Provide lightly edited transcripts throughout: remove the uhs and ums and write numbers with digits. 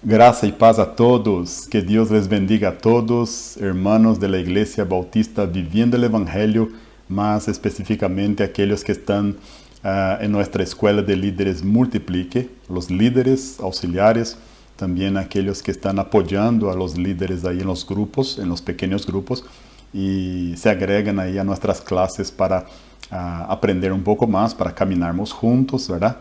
Graça y paz a todos. Que Dios les bendiga a todos, hermanos de la Iglesia Bautista Viviendo el Evangelio, más específicamente aquellos que están en nuestra escuela de líderes Multiplique, los líderes auxiliares, también aquellos que están apoyando a los líderes ahí en los grupos, en los pequeños grupos, y se agregan ahí a nuestras clases para aprender un poco más, para caminarmos juntos, ¿verdad?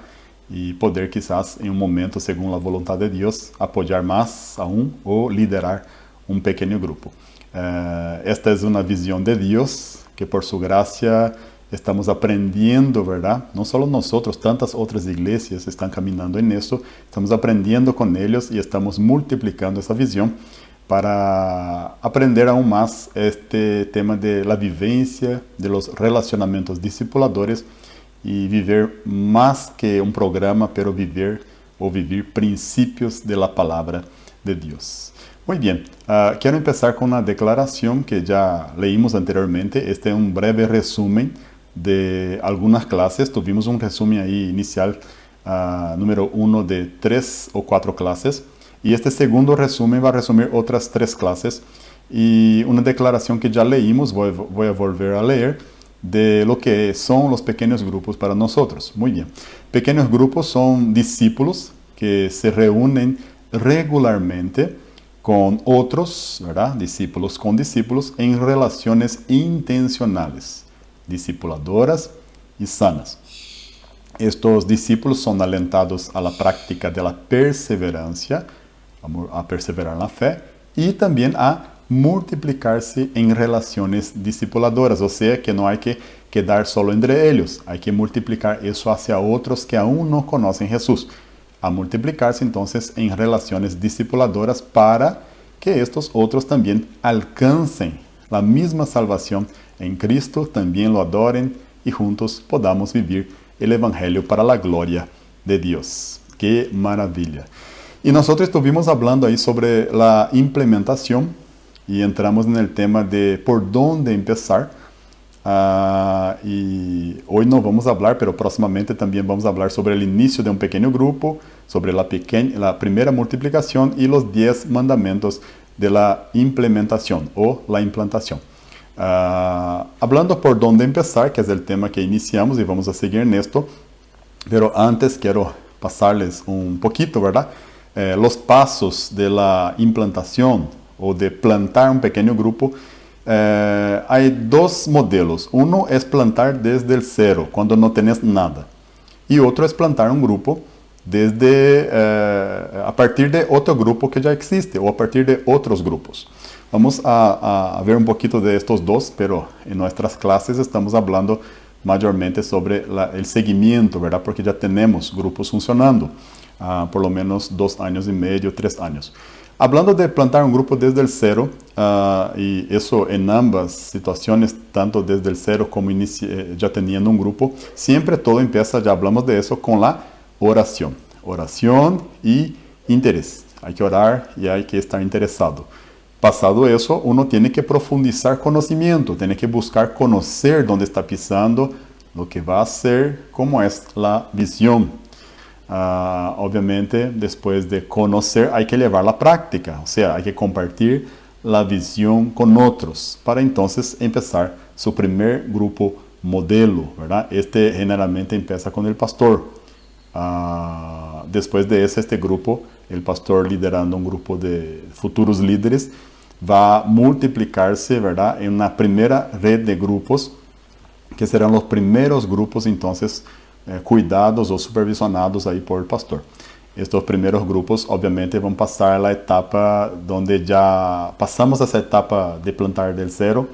Y poder quizás en un momento, según la voluntad de Dios, apoyar más aún o liderar un pequeño grupo. Esta es una visión de Dios que por su gracia estamos aprendiendo, ¿verdad? No solo nosotros, tantas otras iglesias están caminando en eso, estamos aprendiendo con ellos y estamos multiplicando esa visión para aprender aún más este tema de la vivencia, de los relacionamientos discipuladores y vivir más que un programa, pero vivir principios de la palabra de Dios. Muy bien, quiero empezar con una declaración que ya leímos anteriormente. Este es un breve resumen de algunas clases. Tuvimos un resumen ahí inicial, número 1 de 3 o 4 clases. Y este segundo resumen va a resumir otras 3 clases. Y una declaración que ya leímos, voy a volver a leer, de lo que son los pequeños grupos para nosotros. Muy bien. Pequeños grupos son discípulos que se reúnen regularmente con otros, ¿verdad? Discípulos con discípulos en relaciones intencionales, discipuladoras y sanas. Estos discípulos son alentados a la práctica de la perseverancia, a perseverar en la fe, y también a multiplicarse en relaciones discipuladoras, o sea que no hay que quedar solo entre ellos, hay que multiplicar eso hacia otros que aún no conocen Jesús, a multiplicarse entonces en relaciones discipuladoras para que estos otros también alcancen la misma salvación en Cristo, también lo adoren y juntos podamos vivir el Evangelio para la gloria de Dios. ¡Qué maravilla! Y nosotros estuvimos hablando ahí sobre la implementación y entramos en el tema de por dónde empezar. Y hoy no vamos a hablar, pero próximamente también vamos a hablar sobre el inicio de un pequeño grupo, sobre la primera multiplicación y los 10 mandamientos de la implementación o la implantación. Hablando por dónde empezar, que es el tema que iniciamos y vamos a seguir en esto, pero antes quiero pasarles un poquito, ¿verdad? Los pasos de la implantación o de plantar un pequeño grupo. Hay 2 modelos. Uno es plantar desde el cero, cuando no tenés nada. Y otro es plantar un grupo a partir de otro grupo que ya existe o a partir de otros grupos. Vamos a ver un poquito de estos 2, pero en nuestras clases estamos hablando mayormente sobre el seguimiento, ¿verdad? Porque ya tenemos grupos funcionando, por lo menos 2 años y medio, 3 años. Hablando de plantar un grupo desde el cero, y eso en ambas situaciones, tanto desde el cero como ya teniendo un grupo, siempre todo empieza, ya hablamos de eso, con la oración. Oración y interés. Hay que orar y hay que estar interesado. Pasado eso, uno tiene que profundizar conocimiento, tiene que buscar conocer dónde está pisando, lo que va a hacer, cómo es la visión. Obviamente, después de conocer, hay que llevar la práctica, o sea, hay que compartir la visión con otros, para entonces empezar su primer grupo modelo, ¿verdad? Este generalmente empieza con el pastor. Después de este grupo, el pastor liderando un grupo de futuros líderes, va a multiplicarse, ¿verdad? En una primera red de grupos, que serán los primeros grupos, entonces, cuidados o supervisionados ahí por el pastor. Estos primeros grupos obviamente van a pasar a la etapa donde ya pasamos a esa etapa de plantar del cero,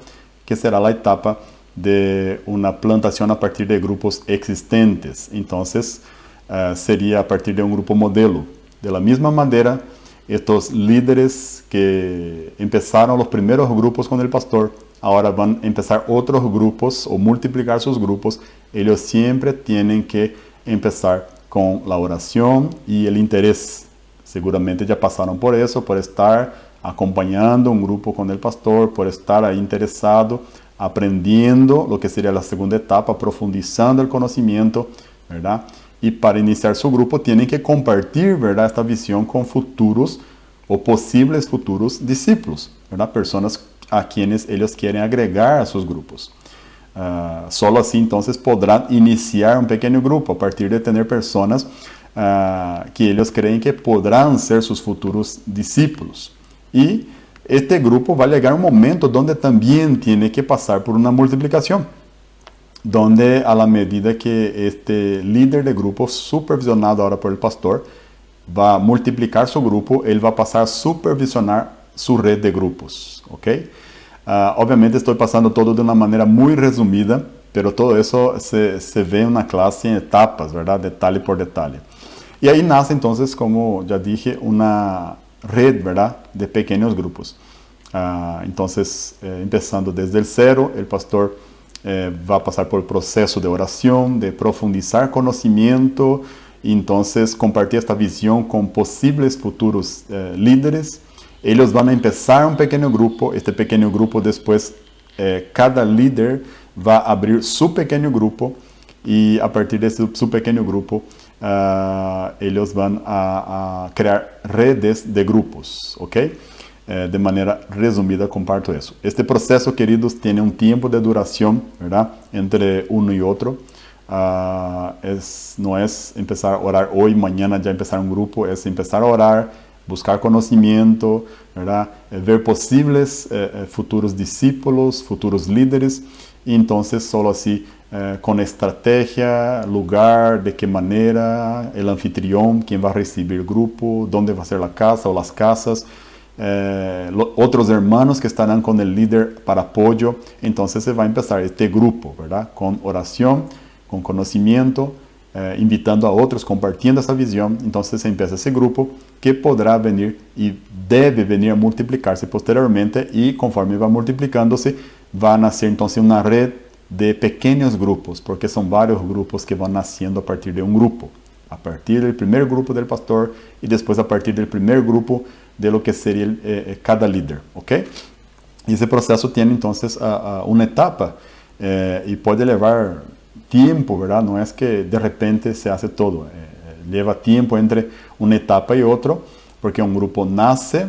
que será la etapa de una plantación a partir de grupos existentes. Entonces sería a partir de un grupo modelo. De la misma manera, estos líderes que empezaron los primeros grupos con el pastor, ahora van a empezar otros grupos o multiplicar sus grupos. Ellos siempre tienen que empezar con la oración y el interés. Seguramente ya pasaron por eso, por estar acompañando un grupo con el pastor, por estar ahí interesado, aprendiendo lo que sería la segunda etapa, profundizando el conocimiento, ¿verdad? y para iniciar su grupo tienen que compartir, ¿verdad?, esta visión con futuros o posibles futuros discípulos, ¿verdad?, personas a quienes ellos quieren agregar a sus grupos. Solo así entonces podrán iniciar un pequeño grupo a partir de tener personas que ellos creen que podrán ser sus futuros discípulos. Y este grupo va a llegar a un momento donde también tiene que pasar por una multiplicación, donde a la medida que este líder de grupo, supervisionado ahora por el pastor, va a multiplicar su grupo, él va a pasar a supervisionar su red de grupos, ¿ok? Obviamente estoy pasando todo de una manera muy resumida, pero todo eso se ve en una clase en etapas, ¿verdad? Detalle por detalle. Y ahí nace entonces, como ya dije, una red, ¿verdad?, de pequeños grupos. Entonces, empezando desde el cero, el pastor va a pasar por el proceso de oración, de profundizar conocimiento, y entonces compartir esta visión con posibles futuros líderes. Ellos van a empezar un pequeño grupo, este pequeño grupo después, cada líder va a abrir su pequeño grupo, y a partir de su pequeño grupo, ellos van a crear redes de grupos, ¿ok? De manera resumida comparto eso. Este proceso, queridos, tiene un tiempo de duración, ¿verdad?, entre uno y otro. No es empezar a orar hoy, mañana ya empezar un grupo, es empezar a orar, buscar conocimiento, ¿verdad?, ver posibles futuros discípulos, futuros líderes, y entonces solo así, con estrategia, lugar, de qué manera, el anfitrión, quién va a recibir el grupo, dónde va a ser la casa o las casas, otros hermanos que estarán con el líder para apoyo. Entonces se va a empezar este grupo, ¿verdad?, con oración, con conocimiento, invitando a otros, compartiendo esa visión. Entonces se empieza ese grupo que podrá venir y debe venir a multiplicarse posteriormente, y conforme va multiplicándose, va a nacer entonces una red de pequeños grupos, porque son varios grupos que van naciendo a partir de un grupo, a partir del primer grupo del pastor, y después a partir del primer grupo de lo que sería cada líder, ¿ok? Y ese proceso tiene entonces una etapa, y puede llevar tiempo, ¿verdad? No es que de repente se hace todo, lleva tiempo entre una etapa y otra, porque un grupo nace,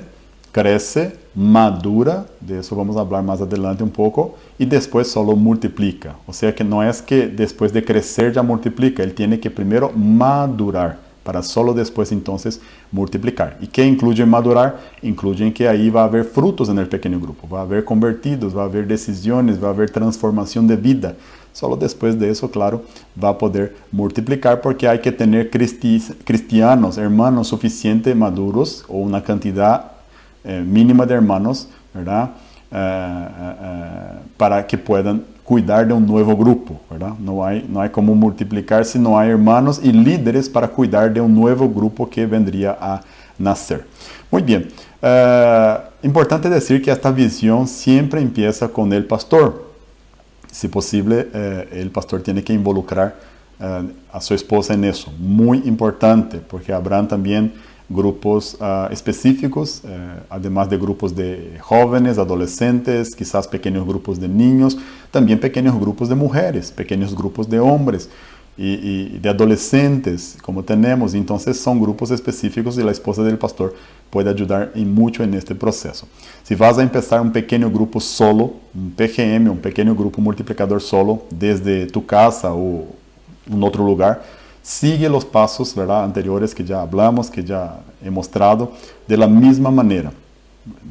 crece, madura, de eso vamos a hablar más adelante un poco, y después solo multiplica. O sea que no es que después de crecer ya multiplica, él tiene que primero madurar, para solo después entonces multiplicar. ¿Y qué incluye madurar? Incluye que ahí va a haber frutos en el pequeño grupo, va a haber convertidos, va a haber decisiones, va a haber transformación de vida. Solo después de eso, claro, va a poder multiplicar, porque hay que tener cristianos, hermanos suficientemente maduros, o una cantidad mínima de hermanos, ¿verdad?, para que puedan cuidar de un nuevo grupo, ¿verdad? No hay como multiplicar si no hay hermanos y líderes para cuidar de un nuevo grupo que vendría a nacer. Muy bien. Importante decir que esta visión siempre empieza con el pastor. Si posible, el pastor tiene que involucrar a su esposa en eso. Muy importante, porque habrán también grupos específicos, además de grupos de jóvenes, adolescentes, quizás pequeños grupos de niños, también pequeños grupos de mujeres, pequeños grupos de hombres y de adolescentes, como tenemos. Entonces son grupos específicos, y la esposa del pastor puede ayudar mucho en este proceso. Si vas a empezar un pequeño grupo solo, un PGM, un pequeño grupo multiplicador solo, desde tu casa o un otro lugar, sigue los pasos, ¿verdad?, anteriores que ya hablamos, que ya he mostrado, de la misma manera,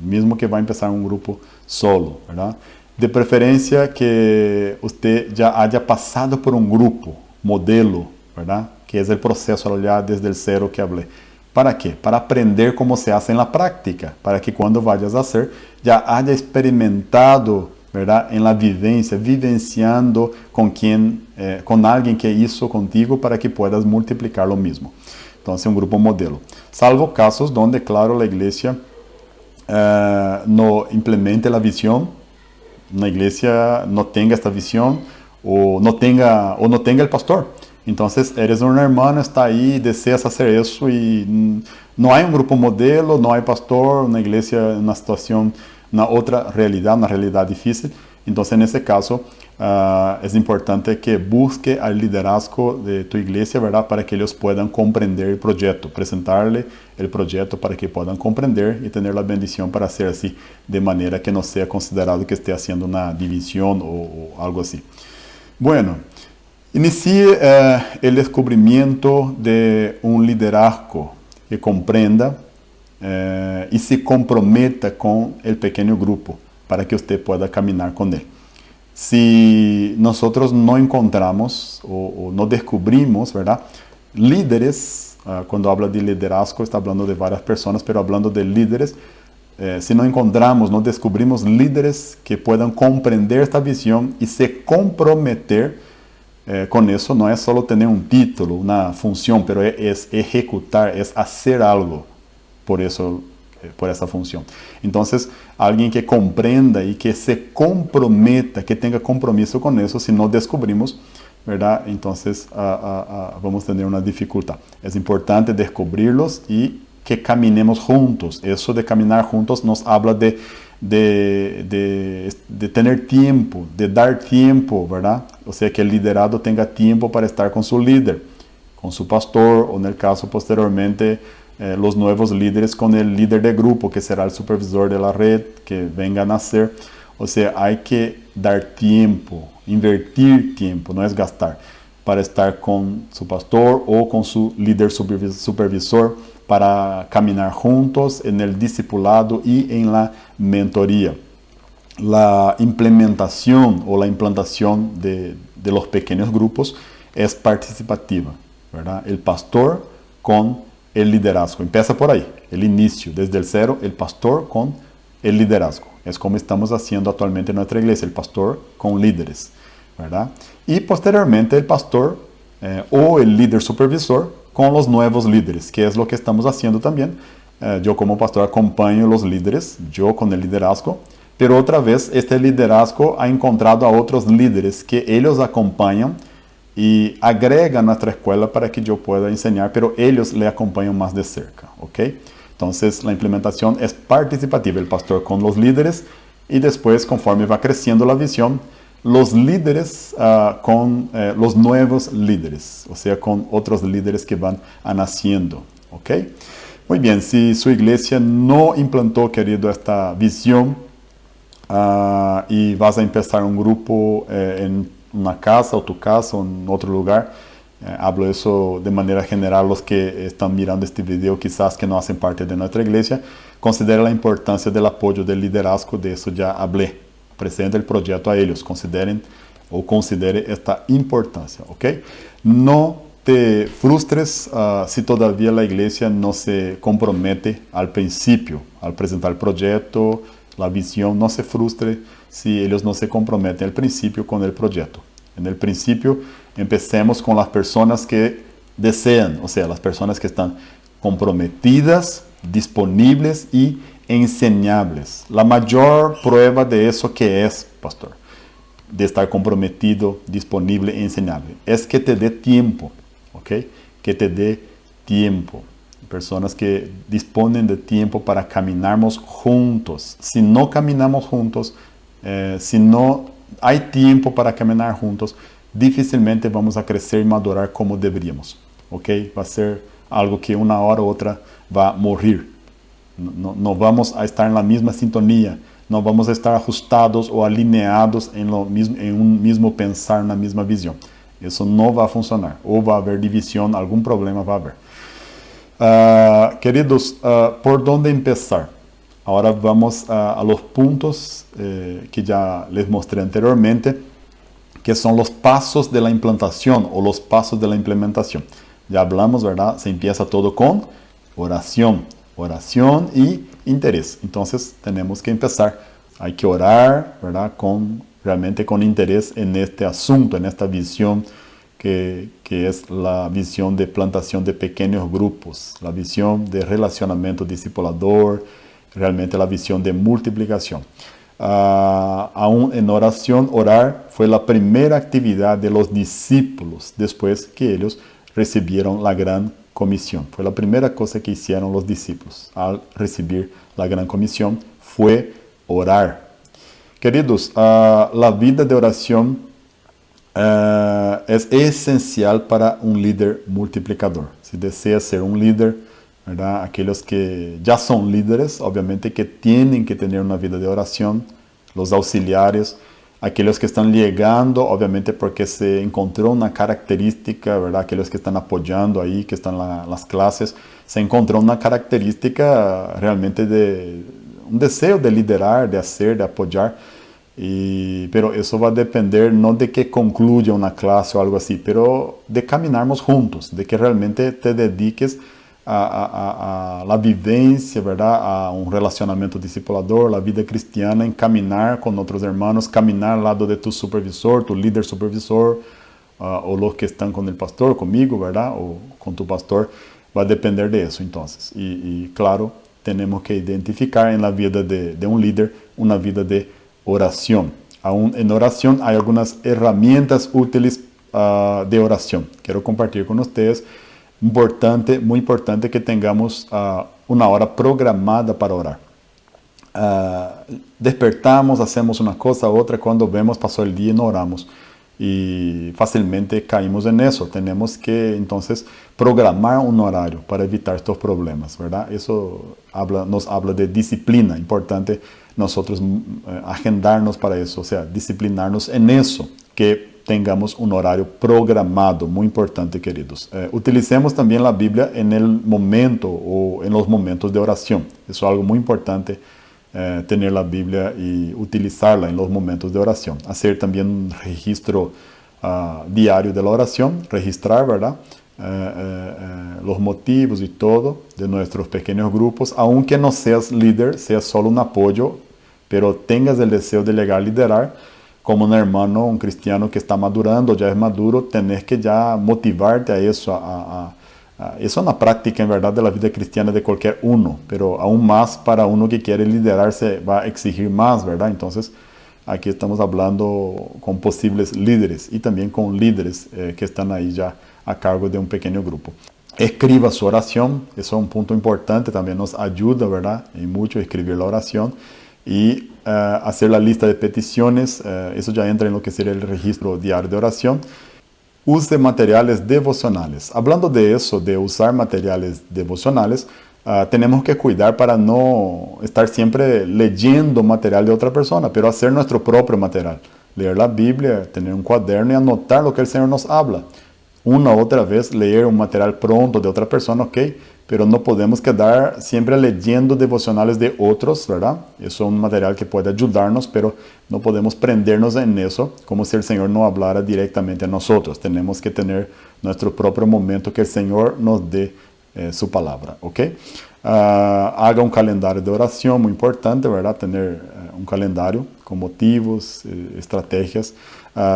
mismo que va a empezar un grupo solo, ¿verdad? De preferencia que usted ya haya pasado por un grupo modelo, ¿verdad?, que es el proceso ya desde el cero que hablé. ¿Para qué? Para aprender cómo se hace en la práctica, para que cuando vayas a hacer, ya haya experimentado, ¿verdad?, en la vivencia, vivenciando con alguien que hizo contigo, para que puedas multiplicar lo mismo. Entonces, un grupo modelo. Salvo casos donde, claro, la iglesia no implemente la visión, una iglesia no tenga esta visión, o no tenga el pastor. Entonces, eres un hermano, está ahí, deseas hacer eso, y no hay un grupo modelo, no hay pastor, una iglesia en una situación, una otra realidad, una realidad difícil. Entonces, en ese caso, es importante que busque al liderazgo de tu iglesia, ¿verdad? Para que ellos puedan comprender el proyecto, presentarle el proyecto para que puedan comprender y tener la bendición para hacer así, de manera que no sea considerado que esté haciendo una división o algo así. Bueno, inicie el descubrimiento de un liderazgo que comprenda y se comprometa con el pequeño grupo para que usted pueda caminar con él. Si nosotros no encontramos o no descubrimos, ¿verdad? Líderes, cuando habla de liderazgo está hablando de varias personas, pero hablando de líderes, si no encontramos, no descubrimos líderes que puedan comprender esta visión y se comprometer con eso, no es solo tener un título, una función, pero es ejecutar, es hacer algo por eso, por esa función. Entonces, alguien que comprenda y que se comprometa, que tenga compromiso con eso, si no descubrimos, ¿verdad? Entonces vamos a tener una dificultad. Es importante descubrirlos y que caminemos juntos. Eso de caminar juntos nos habla de tener tiempo, de dar tiempo, ¿verdad? O sea, que el liderado tenga tiempo para estar con su líder, con su pastor, o en el caso posteriormente, los nuevos líderes con el líder de grupo, que será el supervisor de la red, que venga a nacer. O sea, hay que dar tiempo, invertir tiempo, no es gastar, para estar con su pastor o con su líder supervisor, para caminar juntos en el discipulado y en la mentoría. La implementación o la implantación de los pequeños grupos es participativa, ¿verdad? El pastor con el liderazgo. Empieza por ahí, el inicio, desde el cero, el pastor con el liderazgo. Es como estamos haciendo actualmente en nuestra iglesia, el pastor con líderes, ¿verdad? Y posteriormente el pastor o el líder supervisor con los nuevos líderes, que es lo que estamos haciendo también. Yo como pastor acompaño los líderes, yo con el liderazgo, pero otra vez este liderazgo ha encontrado a otros líderes que ellos acompañan y agrega a nuestra escuela para que yo pueda enseñar, pero ellos le acompañan más de cerca, ¿ok? Entonces la implementación es participativa, el pastor con los líderes, y después, conforme va creciendo la visión, los líderes con los nuevos líderes, o sea, con otros líderes que van naciendo, ¿ok? Muy bien, si su iglesia no implantó, querido, esta visión y vas a empezar un grupo en una casa o tu casa o en otro lugar, hablo eso de manera general, los que están mirando este video quizás que no hacen parte de nuestra iglesia, considere la importancia del apoyo del liderazgo, de eso ya hablé, presente el proyecto a ellos, considere esta importancia, ¿ok? No te frustres si todavía la iglesia no se compromete al principio, al presentar el proyecto, la visión, no se frustre si ellos no se comprometen al principio con el proyecto. En el principio, empecemos con las personas que desean, o sea, las personas que están comprometidas, disponibles y enseñables. La mayor prueba de eso que es, pastor, de estar comprometido, disponible e enseñable, es que te dé tiempo, ¿ok? Que te dé tiempo. Personas que disponen de tiempo para caminarmos juntos. Si no caminamos juntos, si no hay tiempo para caminar juntos, difícilmente vamos a crecer y madurar como deberíamos, ¿ok? Va a ser algo que una hora u otra va a morir. No vamos a estar en la misma sintonía, no vamos a estar ajustados o alineados en un mismo pensar, en la misma visión. Eso no va a funcionar, o va a haber división, algún problema va a haber. Queridos, ¿por dónde empezar? Ahora vamos a los puntos que ya les mostré anteriormente, que son los pasos de la implantación o los pasos de la implementación. Ya hablamos, ¿verdad? Se empieza todo con oración y interés. Entonces tenemos que empezar. Hay que orar, ¿verdad? Realmente con interés en este asunto, en esta visión que es la visión de plantación de pequeños grupos, la visión de relacionamiento discipulador, realmente la visión de multiplicación. Aún en oración, orar fue la primera actividad de los discípulos después que ellos recibieron la gran comisión. Fue la primera cosa que hicieron los discípulos al recibir la gran comisión, fue orar. Queridos, la vida de oración es esencial para un líder multiplicador. Si deseas ser un líder, ¿verdad? Aquellos que ya son líderes, obviamente que tienen que tener una vida de oración, los auxiliares, aquellos que están llegando, obviamente porque se encontró una característica, ¿verdad? Aquellos que están apoyando ahí, que están en las clases, se encontró una característica realmente de un deseo de liderar, de hacer, de apoyar. Pero eso va a depender no de que concluya una clase o algo así, pero de caminarmos juntos, de que realmente te dediques a la vivencia, ¿verdad? A un relacionamiento discipulador, la vida cristiana, en caminar con otros hermanos, caminar al lado de tu supervisor, tu líder supervisor, o los que están con el pastor, conmigo, ¿verdad? O con tu pastor, va a depender de eso entonces. Y claro, tenemos que identificar en la vida de un líder una vida de oración. Aún en oración hay algunas herramientas útiles de oración. Quiero compartir con ustedes. Muy importante que tengamos una hora programada para orar. Despertamos, hacemos una cosa u otra, cuando vemos pasó el día y no oramos. Y fácilmente caímos en eso. Tenemos que entonces programar un horario para evitar estos problemas, ¿verdad? Eso nos habla de disciplina. Importante nosotros agendarnos para eso, o sea, disciplinarnos en eso, que tengamos un horario programado, muy importante, queridos. Utilicemos también la Biblia en el momento o en los momentos de oración. Eso es algo muy importante, tener la Biblia y utilizarla en los momentos de oración. Hacer también un registro diario de la oración, registrar, ¿verdad? Los motivos y todo de nuestros pequeños grupos, aunque no seas líder, seas solo un apoyo, pero tengas el deseo de llegar a liderar, como un hermano, un cristiano que está madurando, ya es maduro, tenés que ya motivarte a eso, eso es una práctica en verdad de la vida cristiana de cualquier uno, pero aún más para uno que quiere liderarse va a exigir más, ¿verdad? Entonces, aquí estamos hablando con posibles líderes y también con líderes que están ahí ya a cargo de un pequeño grupo. Escriba su oración, eso es un punto importante, también nos ayuda, ¿verdad? Y mucho escribir la oración. Y hacer la lista de peticiones, eso ya entra en lo que sería el registro diario de oración. Use materiales devocionales. Hablando de eso, de usar materiales devocionales, tenemos que cuidar para no estar siempre leyendo material de otra persona, pero hacer nuestro propio material. Leer la Biblia, tener un cuaderno y anotar lo que el Señor nos habla. Una u otra vez leer un material pronto de otra persona, ok, pero no podemos quedar siempre leyendo devocionales de otros, ¿verdad? Eso es un material que puede ayudarnos, pero no podemos prendernos en eso como si el Señor no hablara directamente a nosotros. Tenemos que tener nuestro propio momento que el Señor nos dé su palabra, ¿ok? Haga un calendario de oración, muy importante, ¿verdad? Tener un calendario con motivos, estrategias.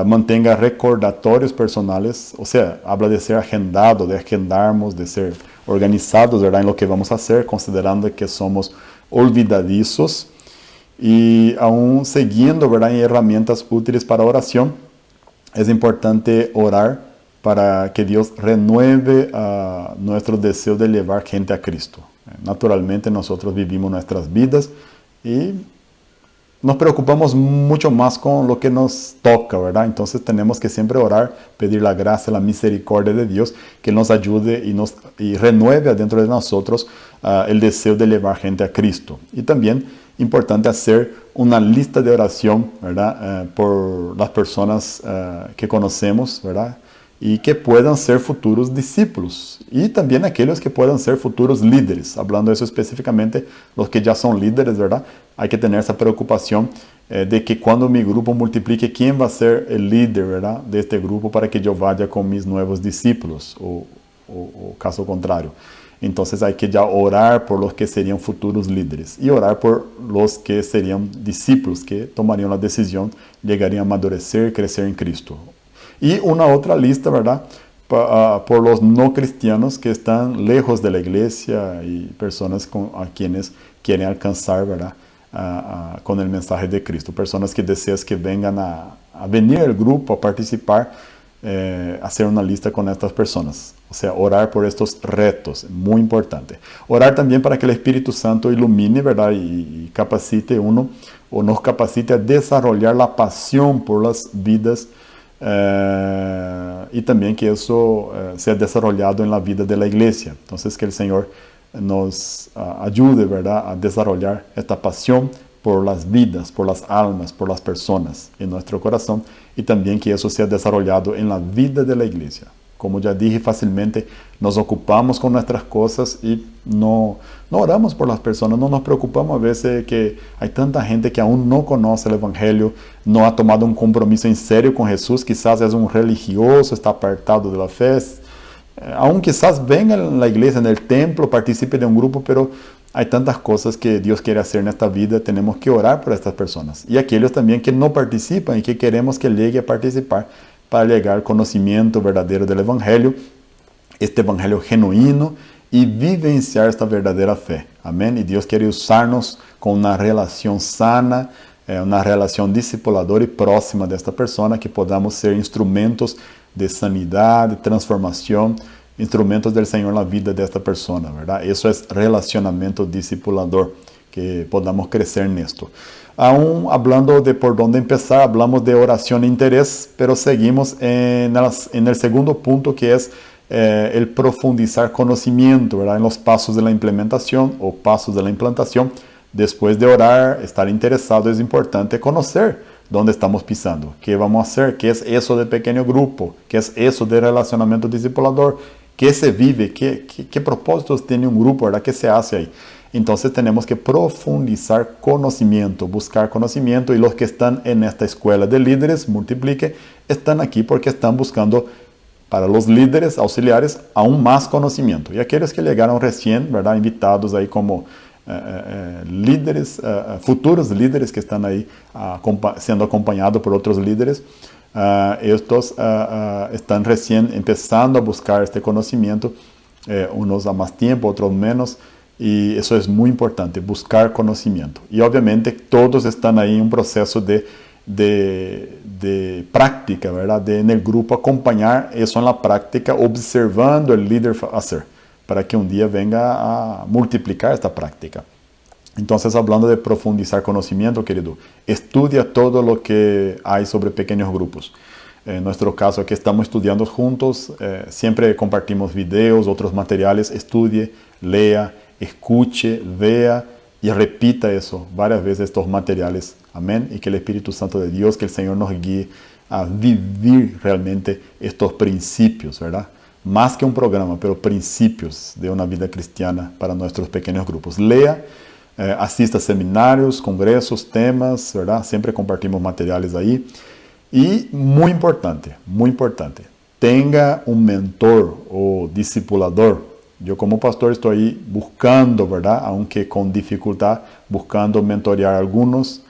Mantenga recordatorios personales, o sea, habla de ser agendado, de agendarnos, de ser organizados, ¿verdad? En lo que vamos a hacer, considerando que somos olvidadizos. Y aún siguiendo, ¿verdad? En herramientas útiles para oración, es importante orar para que Dios renueve nuestro deseo de llevar gente a Cristo. Naturalmente nosotros vivimos nuestras vidas y nos preocupamos mucho más con lo que nos toca, ¿verdad? Entonces tenemos que siempre orar, pedir la gracia, la misericordia de Dios, que nos ayude y renueve adentro de nosotros el deseo de llevar gente a Cristo. Y también importante hacer una lista de oración, ¿verdad? Por las personas que conocemos, ¿verdad? Y que puedan ser futuros discípulos. Y también aquellos que puedan ser futuros líderes. Hablando de eso específicamente, los que ya son líderes, ¿verdad? Hay que tener esa preocupación de que cuando mi grupo multiplique, ¿quién va a ser el líder, ¿verdad? De este grupo para que yo vaya con mis nuevos discípulos? O caso contrario. Entonces hay que ya orar por los que serían futuros líderes. Y orar por los que serían discípulos, que tomarían la decisión, llegarían a amadurecer, crecer en Cristo. Y una otra lista, ¿verdad? Por los no cristianos que están lejos de la iglesia y personas a quienes quieren alcanzar, ¿verdad? Con el mensaje de Cristo. Personas que deseas que vengan a venir al grupo, a participar, hacer una lista con estas personas. O sea, orar por estos retos, muy importante. Orar también para que el Espíritu Santo ilumine, ¿verdad? Y capacite uno o nos capacite a desarrollar la pasión por las vidas y también que eso sea desarrollado en la vida de la iglesia. Entonces que el Señor nos ayude, ¿verdad?, a desarrollar esta pasión por las vidas, por las almas, por las personas en nuestro corazón, y también que eso sea desarrollado en la vida de la iglesia. Como ya dije, fácilmente nos ocupamos con nuestras cosas y no oramos por las personas, no nos preocupamos a veces que hay tanta gente que aún no conoce el Evangelio, no ha tomado un compromiso en serio con Jesús, quizás es un religioso, está apartado de la fe, aún quizás venga en la iglesia, en el templo, participe de un grupo, pero hay tantas cosas que Dios quiere hacer en esta vida, tenemos que orar por estas personas. Y aquellos también que no participan y que queremos que llegue a participar para llegar al conocimiento verdadero del Evangelio, este Evangelio genuino, y vivenciar esta verdadera fe. Amén. Y Dios quiere usarnos con una relación sana, una relación discipuladora y próxima de esta persona, que podamos ser instrumentos de sanidad, de transformación, instrumentos del Señor en la vida de esta persona, ¿verdad? Eso es relacionamiento discipulador, que podamos crecer en esto. Aún hablando de por dónde empezar, hablamos de oración e interés, pero seguimos en el segundo punto, que es el profundizar conocimiento, ¿verdad?, en los pasos de la implementación o pasos de la implantación. Después de orar, estar interesado, es importante conocer dónde estamos pisando, qué vamos a hacer, qué es eso de pequeño grupo, qué es eso de relacionamiento discipulador, qué se vive, qué propósitos tiene un grupo, ¿verdad?, qué se hace ahí. Entonces tenemos que profundizar conocimiento, buscar conocimiento, y los que están en esta escuela de líderes, Multiplique, están aquí porque están buscando para los líderes auxiliares aún más conocimiento. Y aquellos que llegaron recién, ¿verdad?, invitados ahí como líderes, futuros líderes que están ahí siendo acompañados por otros líderes, estos están recién empezando a buscar este conocimiento, unos a más tiempo, otros menos, y eso es muy importante, buscar conocimiento. Y obviamente todos están ahí en un proceso de práctica, ¿verdad?, de en el grupo acompañar eso en la práctica, observando el líder hacer, para que un día venga a multiplicar esta práctica. Entonces, hablando de profundizar conocimiento, querido, estudia todo lo que hay sobre pequeños grupos. En nuestro caso, aquí estamos estudiando juntos, siempre compartimos videos, otros materiales, estudie, lea, escuche, vea y repita eso varias veces, estos materiales. Amén. Y que el Espíritu Santo de Dios, que el Señor nos guíe a vivir realmente estos principios, ¿verdad? Más que un programa, pero principios de una vida cristiana para nuestros pequeños grupos. Lea, asista a seminarios, congresos, temas, ¿verdad? Siempre compartimos materiales ahí. Y muy importante, tenga un mentor o discipulador. Yo como pastor estoy ahí buscando, ¿verdad?, aunque con dificultad, buscando mentorear a algunos.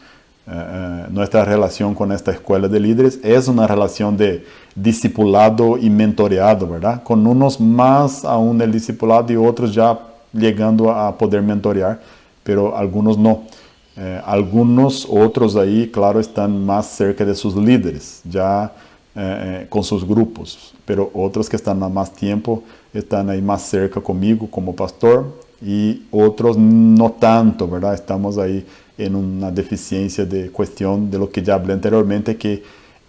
Nuestra relación con esta escuela de líderes es una relación de discipulado y mentoreado, ¿verdad? Con unos más aún del discipulado y otros ya llegando a poder mentorear, pero algunos no. Algunos otros ahí, claro, están más cerca de sus líderes, ya con sus grupos, pero otros que están a más tiempo están ahí más cerca conmigo como pastor, y otros no tanto, ¿verdad? Estamos ahí en una deficiencia de cuestión de lo que ya hablé anteriormente, que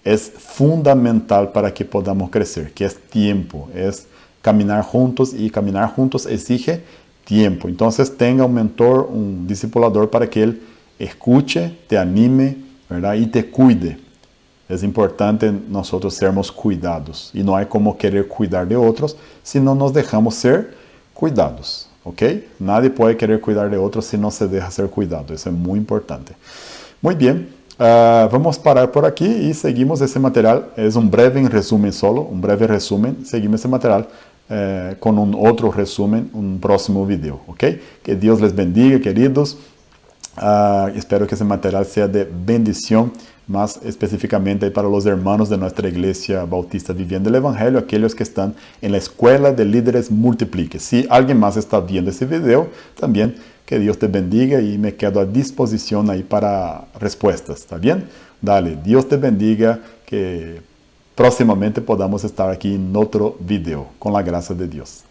es fundamental para que podamos crecer, que es tiempo, es caminar juntos, y caminar juntos exige tiempo. Entonces tenga un mentor, un discipulador, para que él escuche, te anime, ¿verdad?, y te cuide. Es importante nosotros sermos cuidados, y no hay como querer cuidar de otros si no nos dejamos ser cuidados, ¿ok? Nadie puede querer cuidar de otros si no se deja ser cuidado, eso es muy importante. Muy bien, vamos a parar por aquí y seguimos ese material. Es un breve resumen solo, un breve resumen. Seguimos ese material con un otro resumen, un próximo video, ¿ok? Que Dios les bendiga, queridos. Espero que ese material sea de bendición, más específicamente para los hermanos de nuestra Iglesia Bautista Viviendo el Evangelio, aquellos que están en la Escuela de Líderes Multiplique. Si alguien más está viendo ese video, también que Dios te bendiga, y me quedo a disposición ahí para respuestas, ¿está bien? Dale, Dios te bendiga, que próximamente podamos estar aquí en otro video, con la gracia de Dios.